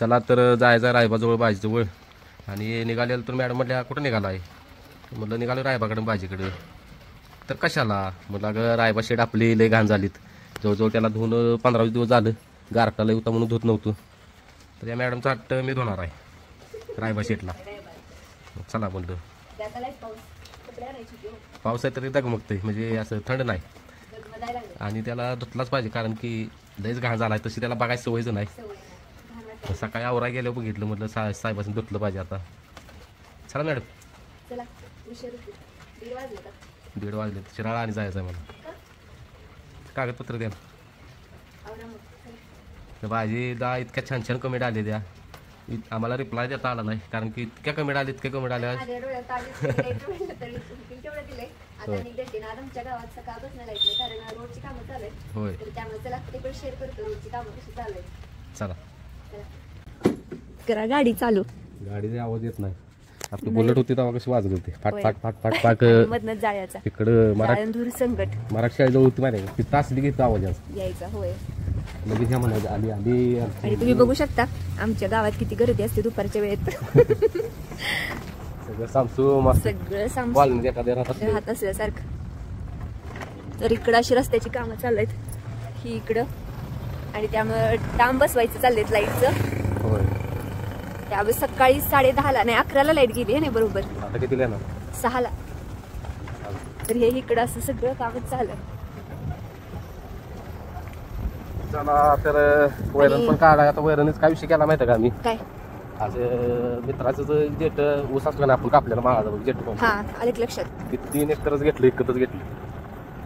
चला तर जायचं रायबाजवळ भाजीजवळ. आणि निघालेलं तर मॅडम म्हटल्या कुठं निघाला आहे. म्हटलं निघालो रायबाकडं भाजीकडं. तर कशाला म्हटलं अगं रायबा शेड आपली लय घाण झालीत. जवळजवळ त्याला धुवून 15-20 दिवस झालं. गारटा लय होता म्हणून धुत नव्हतं. तर या मॅडमचा हट्ट मी धुणार आहे रायबा शेटला. चला म्हणलं पाऊस आहे तरी दगमगतंय म्हणजे असं थंड नाही. आणि त्याला धुतलाच पाहिजे कारण की लयच घाण झाला आहे. तशी त्याला बघायची सवयच नाही. सकाळी आवरा गेल्यावर बघितलं म्हटलं साहेबाचं धुतलं पाहिजे आता. चला मॅडम 1:30 वाजले. शिराळा आणि जायचं आहे मला. कागदपत्र द्या भाजीला. इतक्या छान छान कमेंट आले द्या. आम्हाला रिप्लाय देता आला नाही कारण की इतक्या कमेंट आले इतक्या कमेंट आल्या. होय चला करा गाडी चालू. गाडीचे आवाज येत नाही. आपली बुलेट होती तेव्हा कशी वाजत होती फाट फाट फाट फाट फाट. मधनच जायचा इकडं मराठी संकट मराठी शाळेजवळ होती माहिती आहे तिथं असली की आवाज यायचा. होय लगेच ह्या म्हणायचं आली आली. आणि तुम्ही बघू शकता आमच्या गावात किती गर्दी असते दुपारच्या वेळेत. सगळं सामसू सगळं सामसू राहत असल्यासारखं. तर इकडं अशी रस्त्याची कामं चालू आहेत ही इकडं. आणि त्यामुळं टांब बसवायचं चाललेत लाईटचं. होय त्यावेळेस सकाळी 10:30ला नाही 11ला लाईट गेली आहे ना बरोबर. आता कितीला ना 6ला. तर हे इकडं असं सगळं कामच चालू. चला तर वैरण पण काढा. आता वैरणच काय विषय केला माहिती का मी काय आज मित्राचं जेट ऊस असतो ना आपण कापल्याला महाराज जेट हा आले लक्षात. 3 एकरच घेतलं एकत्रच घेतली.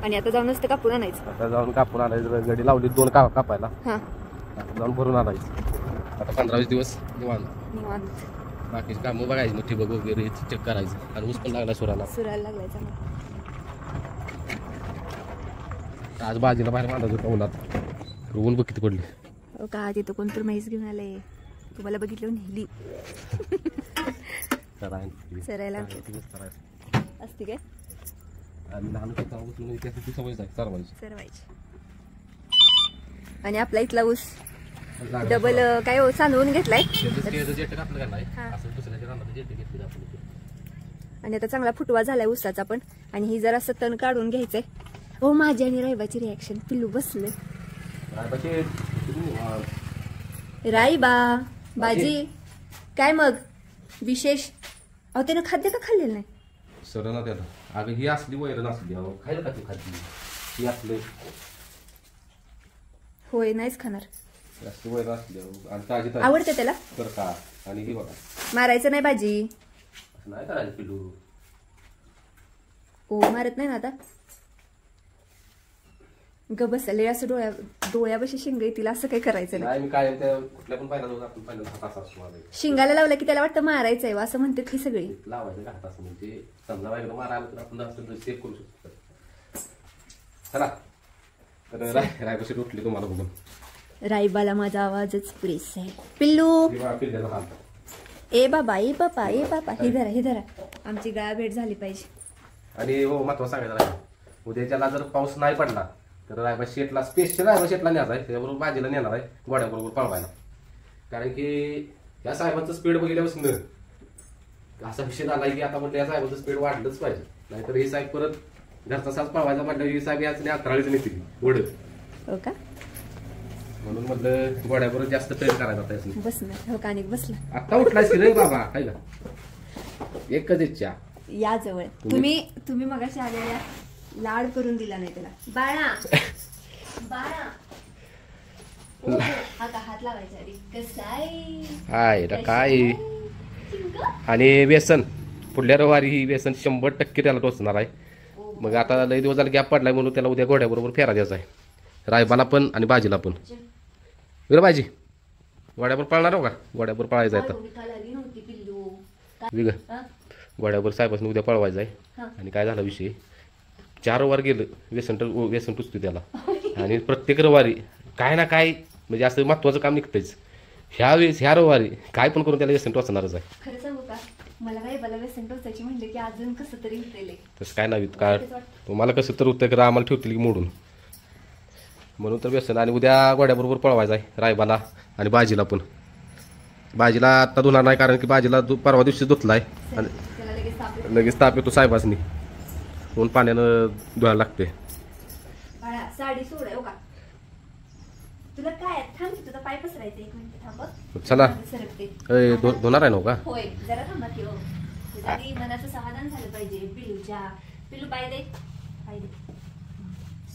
आणि आता जाऊन नसतं कापून आणायचं. आता जाऊन कापून आणायचं. गडी लावली 2 कापायला. हा जाऊन भरून आणायचं. आता 15-20 दिवस निवांत. बाकीची कामं बघायची मग ठिबक वगैरे चेक करायचं. आणि ऊस पण लागला सुराला लागलाय चांगला. आज भाजीला बाहेर बांधायचं होतं उन्हात. ऊन बघ किती पडली. हो का तिथं कोणतरी म्हैस घेऊन आलंय. तुम्हाला बघितलं नेली चरायला असते काय. आणि आपला इथला ऊस डबल काय चालवून घेतलाय. आणि आता चांगला फुटवा झालाय ऊसाचा पण. आणि ही जरा तण काढून घ्यायचंय. हो माझी आणि रायबाची रिॲक्शन. पिल्लू बसले राईबा भाजी काय मग विशेष. अहो त्यानं खाद्य का खाल्लेलं नाही सर ना त्याला. अगं ही असली वैरण असली खायला का ती खाल्ली ही असले. होय नाहीच खाणार. असली वैरण असली आणि ताजी आवडते त्याला तर का. आणि ही बघा मारायचं नाही भाजी नाही करायचं पिल्लू. हो मारत नाही ना आता. ग बसले असं डोळ्यापाशी शिंग तिला असं काही करायचं नाही. कुठल्या पण पाहिला शिंगाला लावलं की त्याला वाटतं मारायचंय असं म्हणतात की सगळी. लावायचं घात असं म्हणजे समजा मारायला तर आपण सेफ करू शकतो. चला तर रायबाशी उठली तुम्हाला बघून. रायबाला माझा आवाजच पुरेसा आहे. पिल्लू ए बाबा ए बाबा ए बाबा हे धरा आमची गाळा भेट झाली पाहिजे. आणि हो महत्व सांगायचं उद्याच्याला जर पाऊस नाही पडला तर रायबा शेटला स्पेशल रायबा शेटला न्यायचा आहे. त्याबरोबर भाजीला नेणार आहे गोड्याबरोबर पळवायला. कारण की या साहेबांचं स्पीड बघितल्यापासून असा विषय झाला की आता म्हटलं या साहेबांचं स्पीड वाढलंच पाहिजे. नाहीतर हे साहेब परत घरचा साज पळवायचा म्हटलं ही साहेब याच अकराळीच नेतील गोड. हो का म्हणून म्हटलं गोड्याबरोबर जास्त ट्रेन करायचा. बसणार हो का आणि बसला. आता उठलायस की रे बाबा काय का एकच इच्छा या जवळ. तुम्ही मगाशी आलेल्या लाड करून दिला नाही त्याला. बाळा बाळा हात लावायचा काय. आणि व्यसन पुढल्या रविवारी ही व्यसन 100% त्याला टोचणार आहे. मग आता लई दिवस झाला गॅप पडलाय म्हणून त्याला उद्या घोड्याबरोबर फेरा द्यायचा आहे. रायबाला पण आणि भाजीला पण. बरं भाजी गोड्याबरोबर पळणार हो का. गोड्याबरोबर पळायचं आहे आता. गोड्याबरोबर साहेबांनी उद्या पळवायचं आहे. आणि काय झाला विषय 4 रविवार गेलं व्यसन टुचतो त्याला. आणि प्रत्येक रविवारी काय ना काय म्हणजे असं महत्वाचं काम निघतंच. ह्यावेळेस ह्या रविवारी काय पण करून त्याला व्यसन टोचणारच आहे. खरं सांगू का मला रायबाला व्यसन टोचायची म्हणलं की अजून कसं तरी होतंय. तसं काय नाही काय तुम्हाला कसं तर होतं की आम्हाला ठेवतील की मोडून. म्हणून तर व्यसन. आणि उद्या गोड्याबरोबर पळवायचं आहे रायबाला आणि भाजीला पण. भाजीला आता धुणार नाही, कारण की भाजीला परवा दिवशी धुतलाय आणि त्याला लगेच ताप येतो. लगेच ताप येतो साहेबासनी, म्हणून पाण्यानं धुवायला लागते. बाळा साडी सोड हो का तुला काय थांब की तुझा पाय पसरायचं 1 मिनिट थांब. चला सरकते धुणार आहे ना का? होय जरा थांबा की हो. तुझ्या मनाचं समाधान झालं पाहिजे. पिलू पाय दे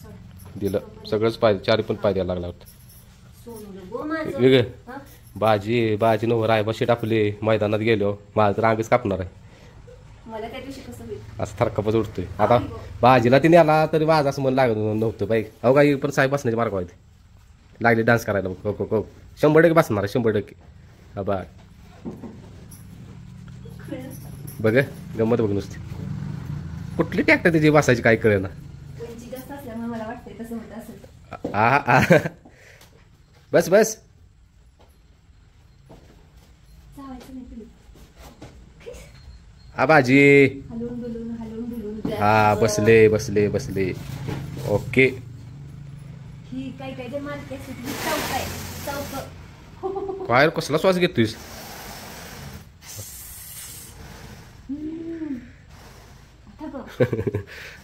सोड. दिलं सगळंच पाय, 4 पण पाय द्यायला लागला होता. सोनू गो माझं. वेगळे हा? भाजी नवर आहे बशी टाकली मैदानात गेलो, माझं रांगच कापणार आहे. मला त्या दिवशी कसं होईल असं थरकापच उठतोय. आता भाजीला तिने आला तरी माझं असं मन लागत नव्हतं बाई. अहो काही पण साहेब बसण्याची मार्ग व्हायचे लागले डान्स करायला. को को को 100% बसणार आहे 100%. हा बा बघ गंमत बघ नुसती. कुठली ट्रॅक्टर त्याची बसायची काय कळे ना. उंची जास्त असल्यामुळे मला वाटतंय तसं होत असेल. बस बस चावायचं नाही पिलू. हा भाजी. हलवून बुलून हा बसले बसले बसले. ओके. ही काय जे मानते चौक आहे चौक. काय कसला श्वास घेतोयस?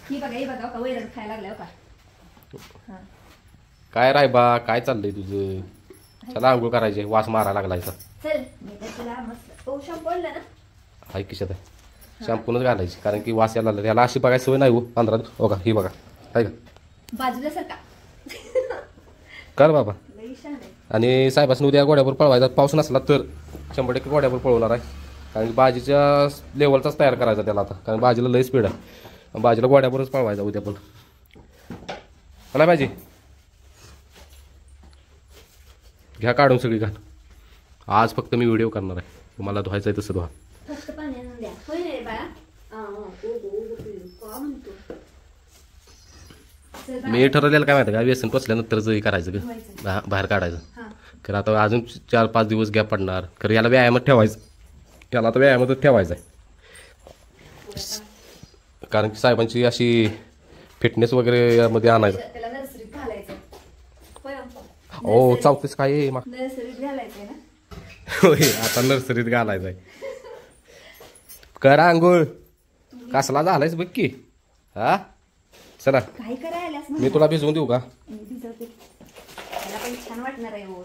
ही बघा का वैरण खायला लागल्या का. हा काय राय बा काय चाललंय तुझं? चला आंघोळ करायचे, वास मारायला लागलायचा. चल मी तर तुला मस्त औषध बोललं ना. हाय किशात आहे, शॅम्पूनच घालायची कारण की वास यायला लागला. याला अशी बघायची सवय नाही हो 15 दिवस. हो का ही बघा काय का बाजूला सरका. कर बाबा. लई छान आहे. आणि साहेबांनी उद्या गोड्यावर पळवायचा. पाऊस नसला तर 100% गोड्यावर पळवणार आहे, कारण की भाजीच्या लेवलचाच तयार करायचा त्याला आता, कारण भाजीला लई स्पीड आहे. भाजीला गोड्यावरच पळवायचा उद्या पण. मला पाहिजे घ्या काढून सगळी घाल. आज फक्त मी व्हिडिओ करणार आहे, तुम्हाला धुवायचं आहे तसं धुवा. फक्त पाणी आणून द्या. होय रे बाळा. का म्हणतो मी ठरवलेलं काय माहिती का, व्यसन टोचल्यानंतरच हे करायचं का बाहेर काढायचं. हा खरं आता अजून 4-5 दिवस गॅप पडणार. खरं याला व्यायामात ठेवायचं, याला आता व्यायामातच ठेवायचं आहे, कारण की साहेबांची अशी फिटनेस वगैरे यामध्ये आणायचं. त्याला नर्सरीत घालायचं. होय ओ चावतेस काय नर्सरीत घालायचंय ना. होय आता नर्सरीत घालायचं आहे. कर आंघोळ. कसला झालायस बघ की. हा चला काय करायलास मी तुला भिजवून देऊ का? मी भिजवते. मला पण छान वाटणार आहे हो.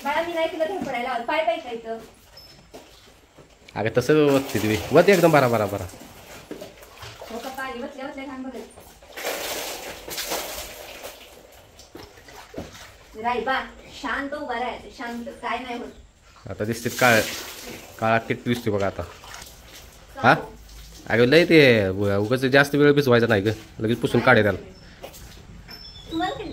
बाळा मी नाही तुला धडपडायला पाय पाय काय तर. अगं तसं वत्ती तुम्ही वत एकदम बरा बरा बरा. हो का पाणी वतल्या घाण बघत राई बा. शांत उभा राहायचं, शांत काय नाही होत. आता दिसते काळा टिक दिसते बघा आता. हा अगं लय ते उगाच जास्त वेळ भिजवायचा नाही ग, लगेच पुसून काढे त्याला. तुम्हाला काय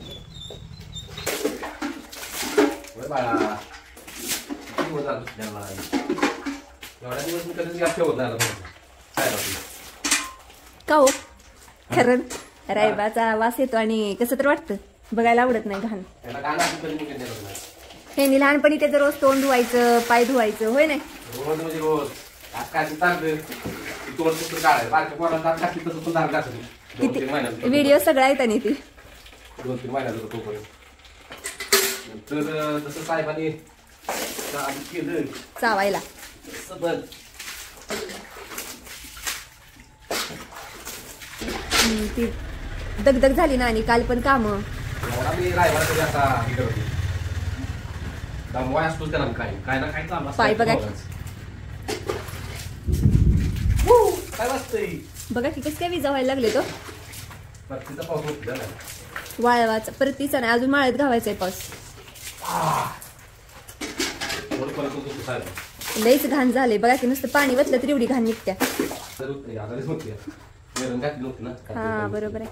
का हो खरं रायबाचा वास येतो आणि कसं तर वाटतं, बघायला आवडत नाही घाण. हे लहानपणी त्याचं रोज तोंड धुवायचं, पाय धुवायचं. होय नाही रोज म्हणजे रोज व्हिडिओ सगळा येत आणि ती 2-3 महिन्याचा तोपर्यंत. तर तसं साहेबांनी केलं चावायला. ती दगदग झाली ना, आणि काल पण काम पाय बघा बघा की कसं काय विजावायला लागले तो. वाळवाचा परतीचा नाही, अजून माळ्यात घावायचा आहे पाऊस. लईच घाण झाले बघा की, नुसतं पाणी वतलं तरी एवढी घाण निघत्या. हा बरोबर आहे.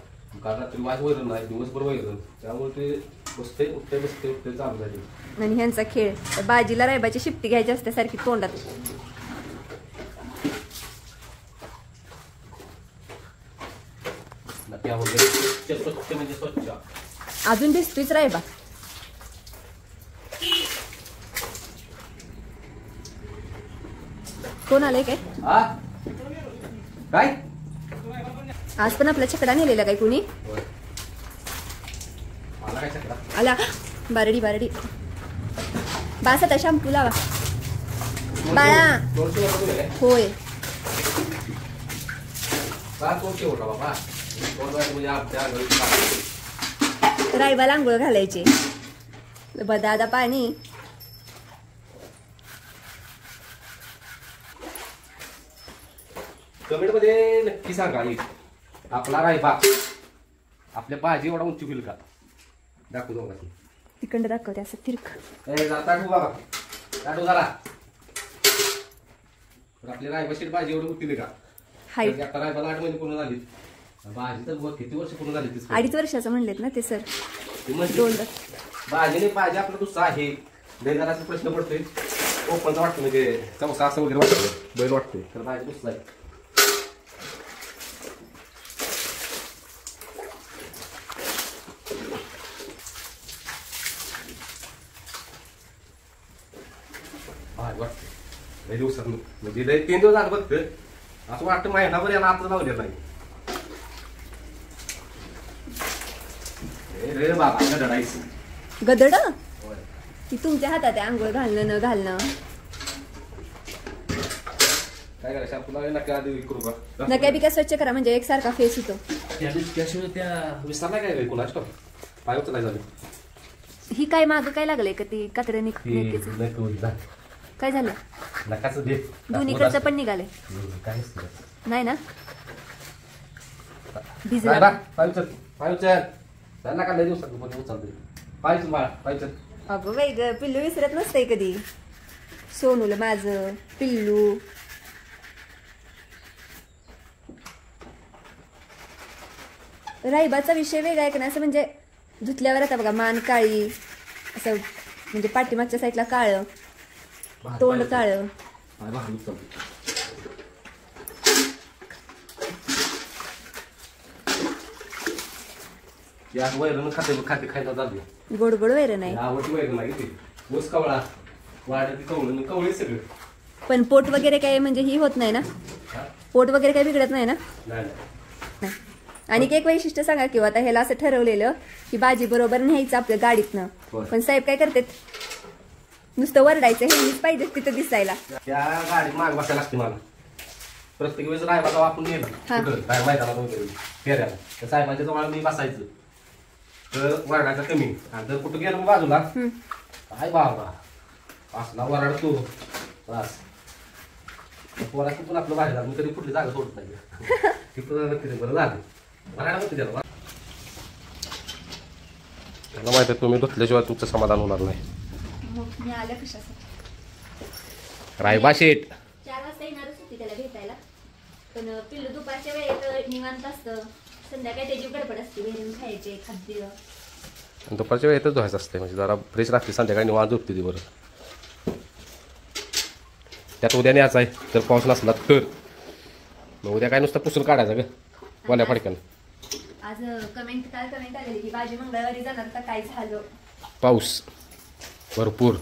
आणि ह्यांचा खेळ बाजीला रायबाची शिफ्टी घ्यायची असते सारखी तोंडात. अजून दिसतोच रायबा. कोण आलंय काय काय आज पण आपला छकडा नेलेला काय कुणी आला. बारडी बास आता शॅम्पू लावा बाळा. होय रायबाला आंघोळ घालायचे. बदादा पाणी. कमेंट मध्ये नक्की सांगा आपला रायबा आपल्या भाजी एवढा उंची होईल का? दाखवू दोघा तिकडं दाखवते असं तिरक. आपली रायबा शेट भाजी एवढी उठली का? आता रायबाला 8 महिने पूर्ण झाली. भाजी तर किती वर्ष पूर्ण झाली? 2.5 वर्षाचं म्हणलेत ना ते सर. भाजीने भाजी आपला दुसरा आहे. बैलाचा प्रश्न पडतोय. ओपनचा वाटतो म्हणजे चौसा असं वगैरे वाटतं बैल वाटतोय तर भाजी दुसरा आहे. वाटतं दिवसात म्हणजे 3 दिवस झालं बघत असं वाटतं महिनाभर याला आता लावलेलं नाही. रे बाबा गदड ती तुमच्या हातात आहे आंघोळ घालणं न घालणं. काय करायचं तुला नका आधी करू का? नका बी काय स्वच्छ करा म्हणजे एकसारखा फेस होतो. त्याशिवाय त्या विसरला काय कुणाच का पाय उचलाय झालं. ही काय माग काय लागलंय का ती कातड्याने काय झालं? नकाच दे दोन्हीकडचं पण निघाले नाही ना? भिजला पाय उचल पाय उचल त्यांना का लय दिवसात उचलते पाय उचल बाळा पाय उचल. अगं बाई ग पिल्लू विसरत नसतंय कधी. सोनूला माझं पिल्लू. रायबाचा विषय वेगळा आहे का ना असं म्हणजे धुतल्यावर आता बघा मान काळी असं म्हणजे पाठीमागच्या साईडला काळं तोंड काळं. वैरण खाते खाते खायला जाते गोड गोड वैरण आहे. आवडती वैरण नाही ते ऊस कवळा वाढती कवळ कवळे सगळं. पण पोट वगैरे काय म्हणजे ही होत नाही ना? पोट वगैरे काही बिघडत नाही ना? नाही. आणि एक वैशिष्ट्य सांगा किंवा आता ह्याला असं ठरवलेलं की भाजी बरोबर न्यायचं आपल्या गाडीतनं. पण साहेब काय करतात नुसतं वरडायचं हेच पाहिजे तिथं दिसायला. त्या गाडीत माग बसायला लागते मला प्रत्येक वेळेस रायबाचा आपण नेलं मैदानात वगैरे फेऱ्याला तर साहेबांच्या जवळ मी बसायचं तर वरडायचा कमी. आणि जर कुठं गेलो बाजूला काय बाबा असला वरडतो बस पोरा कुठून आपलं बाहेर झालं. मी कधी कुठली जागा सोडत नाही तिथं बरं झालं वराडा होतं त्याला. त्याला माहिती आहे तुम्ही धुतल्याशिवाय तुमचं समाधान होणार नाही. मी आल्या कशासाठी? रायबा शेट 4 वाजता येणारच होती त्याला भेटायला पण पिल्लू दुपारच्या वेळेत निवांत असतं. संध्याकाळी त्याची गडबड असते वेळेन खायचे खाद्य. दुपारच्या वेळेतच धुवायचं असते म्हणजे जरा फ्रेश राहते. संध्याकाळी निवांत झोपते ती बरं. त्यात उद्या न्यायचं आहे जर पाऊस नसला तर मग उद्या काय नुसतं पुसून काढायचं ग वाल्या फडक्यानं. आज कमेंट आलेली की भाजी मंगळवारी जाणार तर काय झालं. पाऊस भरपूर.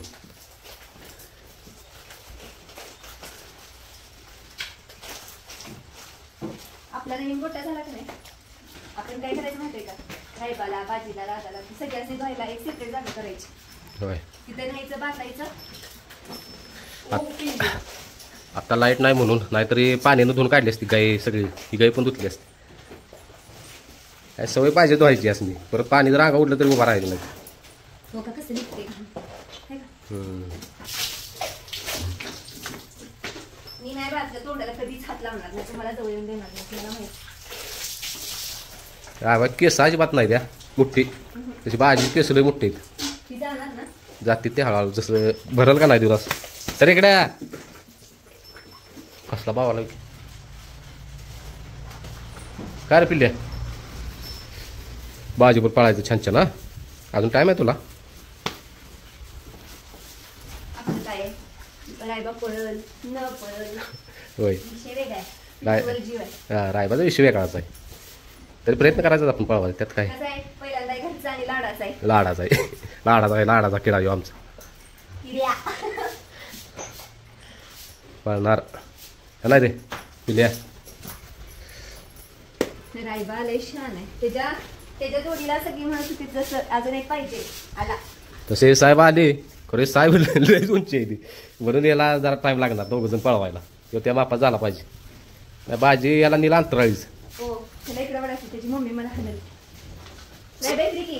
आपला नवीन गोटा झाला का नाही आपण काय करायचं माहितीये का? रायबाला भाजीला राजाला सगळ्यांनी धुवायला एक सेपरेट जागा करायची. होय तिथे न्यायचं बांधायचं. आता लाईट नाही म्हणून नाहीतरी पाण्यानं धुवून काढली असती गाय सगळी. ही गाय पण धुतली असती. काय सवय पाहिजे धुवायची असं मी परत पाणी जर रांगा उडलं तरी उभा राहायचं नाही. कसं निघते मी नाही बाजल्या तोंडाला कधीच हात लावणार नाही. तुम्हाला जवळ येऊन देणार नाही मला माहिती. केस अजिबात नाही द्या मोठी तशी भाजी केस लय मोठी ती जाणार ना जाते ते हळूहळू जसं भरल का नाही दिवस. तर इकडे कसला बावाला काय रे पिल्ल्या भाजीवर पळायचं छान छान. हा अजून टाइम आहे तुला? आपण काय रायबा पळल न पळल होय विषय वेगळा आहे. जीव आहे. रायबाचा विषय वेगळाच आहे तरी प्रयत्न करायचा आपण पळवायचा. त्यात काय कसं आहे पहिल्यांदा घरचा आणि लाडाचा आहे. लाडाचा आहे लाडाचा किडा येऊ आमचा पळणार नाही रे पिल्या. रायबा लय छान आहे. त्याच्या जोडीला सगळी म्हणत होती जसं अजून एक पाहिजे आला तसे साहेब आले खरे साहेब लयच उंची आहे ती म्हणून याला जरा टाइम लागणार दोघं जण पळवायला किंवा त्या मापात झाला पाहिजे नाही भाजी याला नीला अंतराळीच हो त्याला इकडे बघायची त्याची मम्मी मला हाणल नाही भेटली की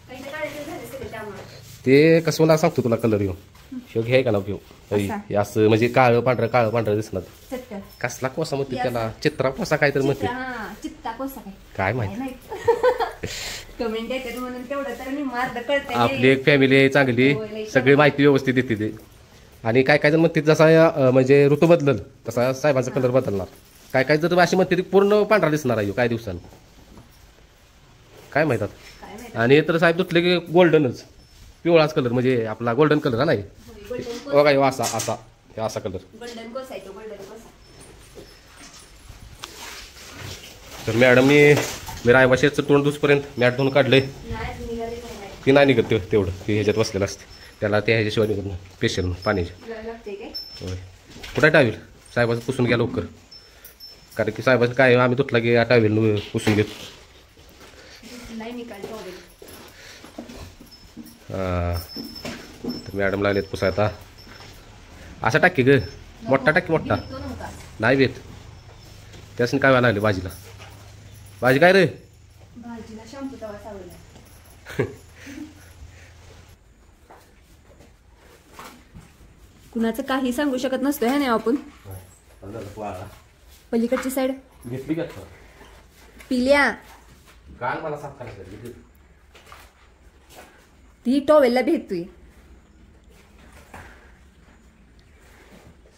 काही काढायचं झालं सगळं त्यामुळे ते कसं मला सांगतो तुला कलर येऊन शिव घ्याय का ना घेऊ हे असं म्हणजे काळं पांढरं दिसणार चटकन कसला कोसा म्हणते त्याला चित्रा कोसा काहीतरी म्हणते चित्ता कोसा काय माहिती कमेंट येतात म्हणून तेवढं तर मी मार्ग कळतंय आपली एक फॅमिली आहे चांगली सगळी माहिती व्यवस्थित देते ते आणि काय काय जण म्हणते जसा म्हणजे ऋतू बदलल तसा साहेबांचा कलर बदलणार काय काय जर अशी म्हणते ती पूर्ण पांढरा दिसणार आहे काय दिवसांनी काय माहितात आणि तर साहेब धुतले की गोल्डनच पिवळाच कलर म्हणजे आपला गोल्डन कलर हा नाही बघा ह्यो असा कलर गोल्डन कोसा आहे तो गोल्डन कोसा तर मॅडमनी मी रायबाशेचं तोंड दुसपर्यंत मॅट धुवून काढलंय ती नाही निघत तेवढं ती ह्याच्यात बसलेलं असते त्याला त्या ह्याच्याशिवाय निघत नाही स्पेशल पाण्याच्या होय कुठं टावेल साहेबाचं पुसून घ्या लवकर कारण की साहेबाचं काय आम्ही धुतला की टावेल पुसून घेतो तर मॅडम लागलेत पुसायता असा टाकी ग मोठा टाकी मोठा नाही भेट त्यासनी काय व्हायला लागले भाजीला भाजी काय रे भाजीला शॅम्पू तवा सावरला कुणाचं काही सांगू शकत नसतो हे नाही आपण पलीकडची साईड घेतली का पिल्या काल मला साफ करायचं ती टॉवेलला भेटतोय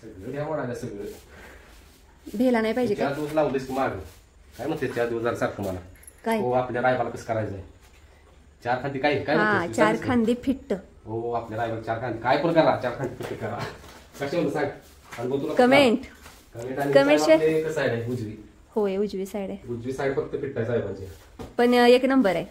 सगळं भेला नाही पाहिजे का 4 दिवस लावलेस की माग काय म्हणते 4 दिवस जरा सारखं मला काय हो आपल्या रायबाला कसं करायचंय 4 खांदी काय काय हा म्हणतेस? 4 खांदी फिट्ट हो आपल्या रायबाला 4 खांदी काय पण करा 4 खांदी फिट करा कशावर सांग आणि मग तुला कमेंट कमेंट आणि कसं आहे उजवी होय उजवी साईड आहे उजवी साईड फक्त फिट आहे साहेबांची पण एक नंबर आहे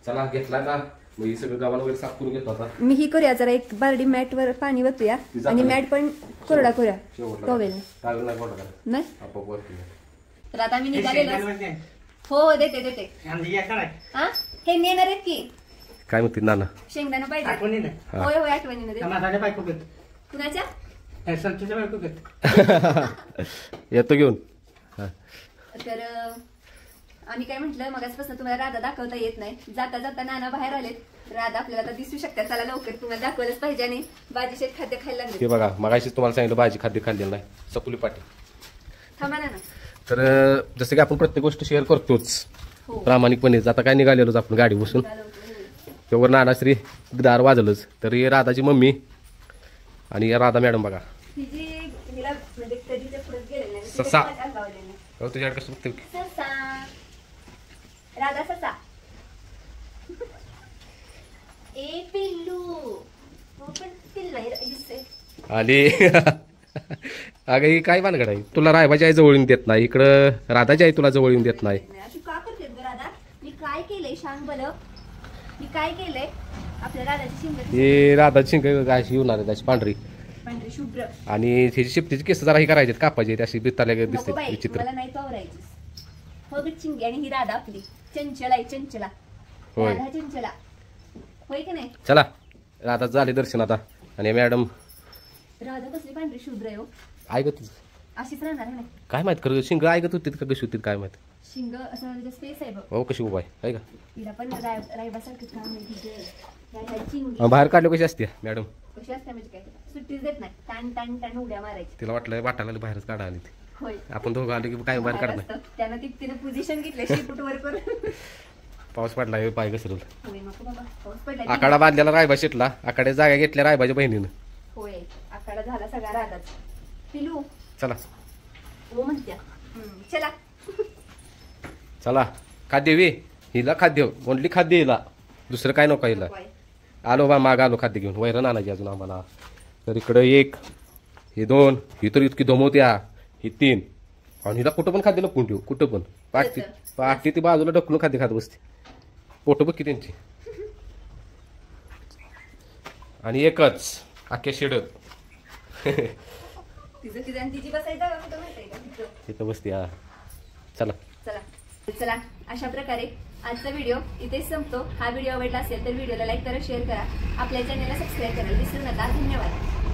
चला घेतला का मग हे सगळं गावाला वगैरे साफ करून घेतो आता मी ही करूया जरा एक बारडी मॅट वर पाणी वतूया आणि मॅट पण कोरडा करूया टॉवेल चालेल नाही कोणा नाही आपोआप वरती तर आता मी निघालेलो हो देते हा हे नेणार आहेत की काय म्हणते नाना शेंगदाणा पाहिजे होय होय आठवणीनं दे कुणाच्या येतो घेऊन तर आम्ही काय म्हटलं मगाचपासून तुम्हाला राधा दाखवता येत नाही जाता जाता नाना बाहेर आलेत राधा आपल्याला आता दिसू शकतात चला लवकर तुम्हाला दाखवलंच पाहिजे आणि भाजी खाद्य खायला लागले ते बघा मगाशी तुम्हाला सांगितलं भाजी खाद्य खाल्लेलं नाही सपुली पाटी थांबा ना तर जसं की आपण प्रत्येक गोष्ट शेअर करतोच प्रामाणिकपणेच आता काय निघालेलोच आपण गाडी बसून त्यावर नानाश्री दार वाजलंच तर हे राधाची मम्मी आणि या राधा मॅडम बघा ससा तुझ्याकडे कसं बघते राधा ससा ए पिल्लू आली अगं ही काय भानगड आहे तुला रायबाची आई जवळ येऊन देत नाही इकडं राधाची आई तुला जवळ येऊन देत नाही का करते राधा मी काय केलंय सांग बरं मी काय केलंय आपल्या राधाची शिंग हे राधाची शिंग अशी येऊन आली त्याची पांढरी शुभ्र आणि त्याची शिफ्टीची केस जरा ही करायचे कापायचे अशी बिताल्या दिसते विचित्र मला नाही तवरायची हो चिंगी आणि ही राधा आपली चंचला आहे चंचला होय राधा चंचला होय की नाही चला राधा झाले दर्शन आता आणि मॅडम राधा कसली पांढरी शुभ्र आहे हो ऐकत अशीच राहणार आहे ना काय माहित कर शिंग ऐकत होती का कशी होती काय माहित शिंग असं स्पेस आहे बघ हो कशी उभा आहे का तिला पण रायबासारखं काम नाही बाहेर काढले कशी असते मॅडम कशी असते म्हणजे काय सुट्टीच देत नाही ताण ताण ताण उड्या मारायची तिला वाटलं वाटायला बाहेरच काढा आली ती होय आपण दोघं आलो की काय बाहेर काढणार त्यानं तिने पोझिशन घेतले शेपूट वर करून पाऊस पडला पाय घसरल होय नको बाबा पाऊस पडला आखाडा बांधलेला रायबा शेटला आखाड्या जागा घेतल्या रायबाच्या बहिणीनं होय आखाडा झाला सगळा रागाच पिलू चला हो म्हणत्या चला चला खाद्य वे हिला खाद्य ओनली खाद्य हिला दुसरं काय नको हिला आलो बा माग आलो खाद्य घेऊन वैरण आणायची अजून आम्हाला तर इकडं 1 हे 2 ही तर इतकी दमवत्या ही 3 आणि हिला कुठं पण खाद्य लपवून ठेवू कुठं पण पाठी ती बाजूला ढकलून खाद्य खात बसते पोट बघ की त्यांची आणि एकच अख्ख्या शेडत तिथं तिथं बसते हा चला चला चला अशा प्रकारे आजचा व्हिडिओ इथेच संपतो. हा व्हिडिओ आवडला असेल तर व्हिडिओला लाईक करा, शेअर करा, आपल्या चॅनलला सबस्क्राईब करायला विसरू नका. धन्यवाद.